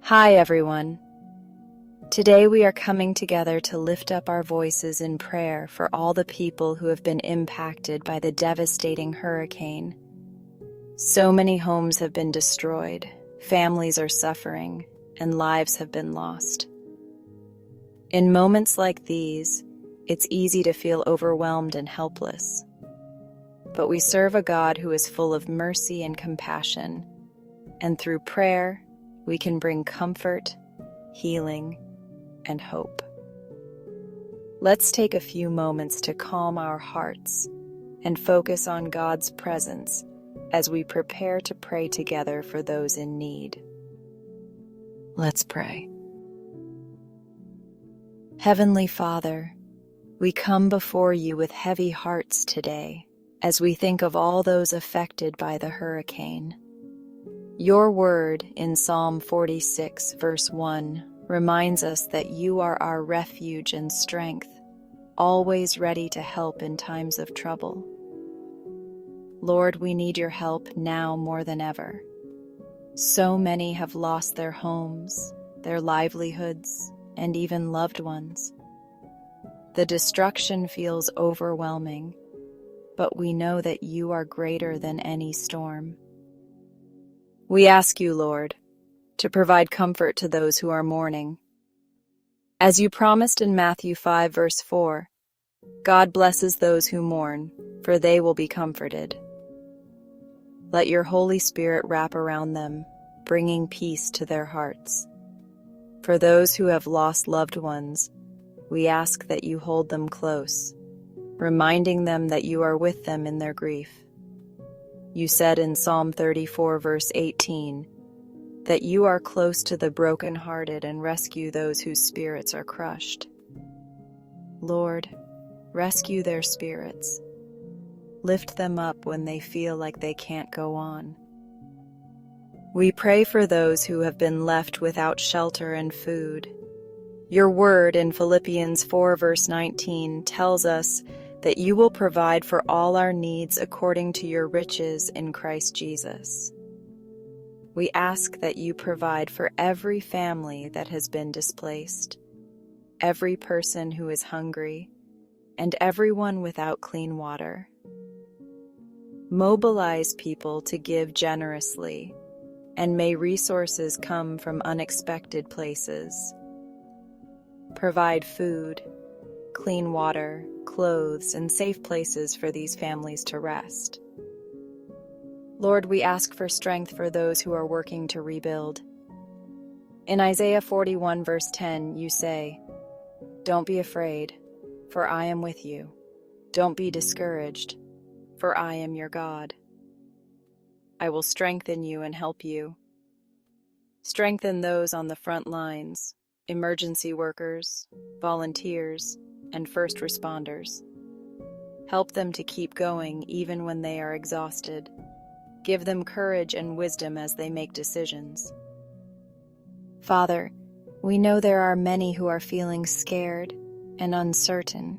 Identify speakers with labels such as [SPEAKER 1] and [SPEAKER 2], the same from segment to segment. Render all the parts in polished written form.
[SPEAKER 1] Hi, everyone. Today we are coming together to lift up our voices in prayer for all the people who have been impacted by the devastating hurricane. So many homes have been destroyed, families are suffering, and lives have been lost. In moments like these, it's easy to feel overwhelmed and helpless. But we serve a God who is full of mercy and compassion, and through prayer, we can bring comfort, healing, and hope. Let's take a few moments to calm our hearts and focus on God's presence as we prepare to pray together for those in need. Let's pray. Heavenly Father, we come before you with heavy hearts today as we think of all those affected by the hurricane. Your word in Psalm 46, verse 1, reminds us that you are our refuge and strength, always ready to help in times of trouble. Lord, we need your help now more than ever. So many have lost their homes, their livelihoods, and even loved ones. The destruction feels overwhelming, but we know that you are greater than any storm. We ask you, Lord, to provide comfort to those who are mourning. As you promised in Matthew 5, verse 4, God blesses those who mourn, for they will be comforted. Let your Holy Spirit wrap around them, bringing peace to their hearts. For those who have lost loved ones, we ask that you hold them close, reminding them that you are with them in their grief. You said in Psalm 34, verse 18, that you are close to the brokenhearted and rescue those whose spirits are crushed. Lord, rescue their spirits. Lift them up when they feel like they can't go on. We pray for those who have been left without shelter and food. Your word in Philippians 4, verse 19 tells us that you will provide for all our needs according to your riches in Christ Jesus. We ask that you provide for every family that has been displaced, every person who is hungry, and everyone without clean water. Mobilize people to give generously, and may resources come from unexpected places. Provide food, clean water, clothes, and safe places for these families to rest. Lord, we ask for strength for those who are working to rebuild. In Isaiah 41, verse 10, you say, "Don't be afraid, for I am with you. Don't be discouraged, for I am your God. I will strengthen you and help you." Strengthen those on the front lines, emergency workers, volunteers, and first responders. Help them to keep going even when they are exhausted. Give them courage and wisdom as they make decisions. Father, we know there are many who are feeling scared and uncertain.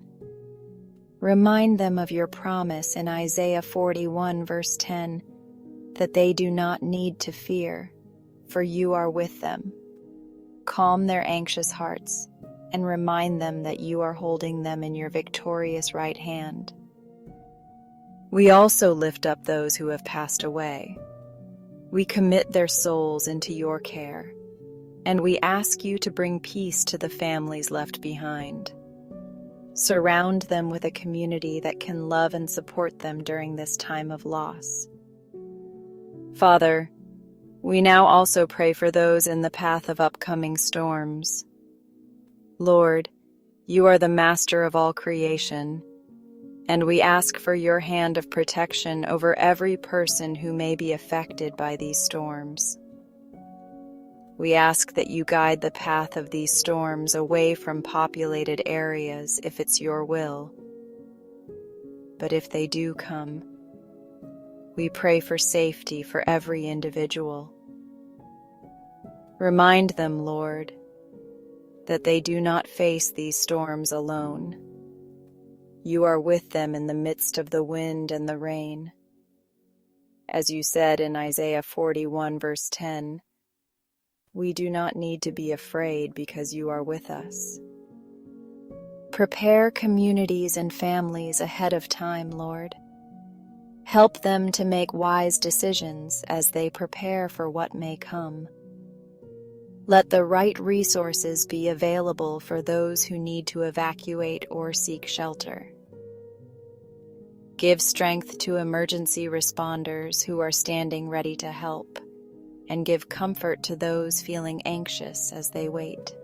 [SPEAKER 1] Remind them of your promise in Isaiah 41, verse 10, that they do not need to fear, for you are with them. Calm their anxious hearts and remind them that you are holding them in your victorious right hand. We also lift up those who have passed away. We commit their souls into your care, and we ask you to bring peace to the families left behind. Surround them with a community that can love and support them during this time of loss. Father, we now also pray for those in the path of upcoming storms. Lord, you are the master of all creation, and we ask for your hand of protection over every person who may be affected by these storms. We ask that you guide the path of these storms away from populated areas if it's your will. But if they do come, we pray for safety for every individual. Remind them, Lord, that they do not face these storms alone. You are with them in the midst of the wind and the rain. As you said in Isaiah 41, verse 10, we do not need to be afraid because you are with us. Prepare communities and families ahead of time, Lord. Help them to make wise decisions as they prepare for what may come. Let the right resources be available for those who need to evacuate or seek shelter. Give strength to emergency responders who are standing ready to help, and give comfort to those feeling anxious as they wait.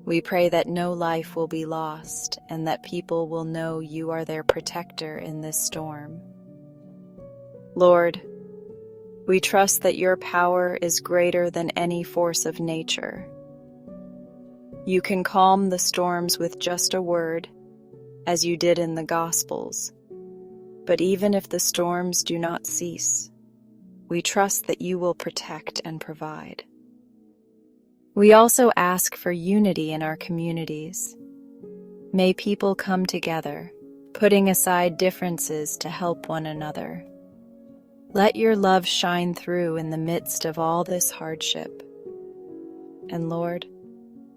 [SPEAKER 1] We pray that no life will be lost and that people will know you are their protector in this storm. Lord, we trust that your power is greater than any force of nature. You can calm the storms with just a word, as you did in the Gospels. But even if the storms do not cease, we trust that you will protect and provide. We also ask for unity in our communities. May people come together, putting aside differences to help one another. Let your love shine through in the midst of all this hardship. And Lord,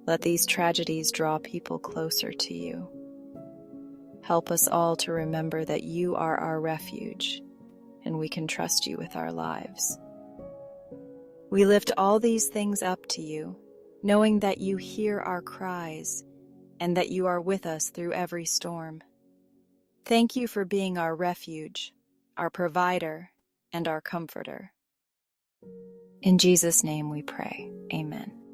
[SPEAKER 1] let these tragedies draw people closer to you. Help us all to remember that you are our refuge, and we can trust you with our lives. We lift all these things up to you, knowing that you hear our cries and that you are with us through every storm. Thank you for being our refuge, our provider, and our comforter. In Jesus' name we pray. Amen.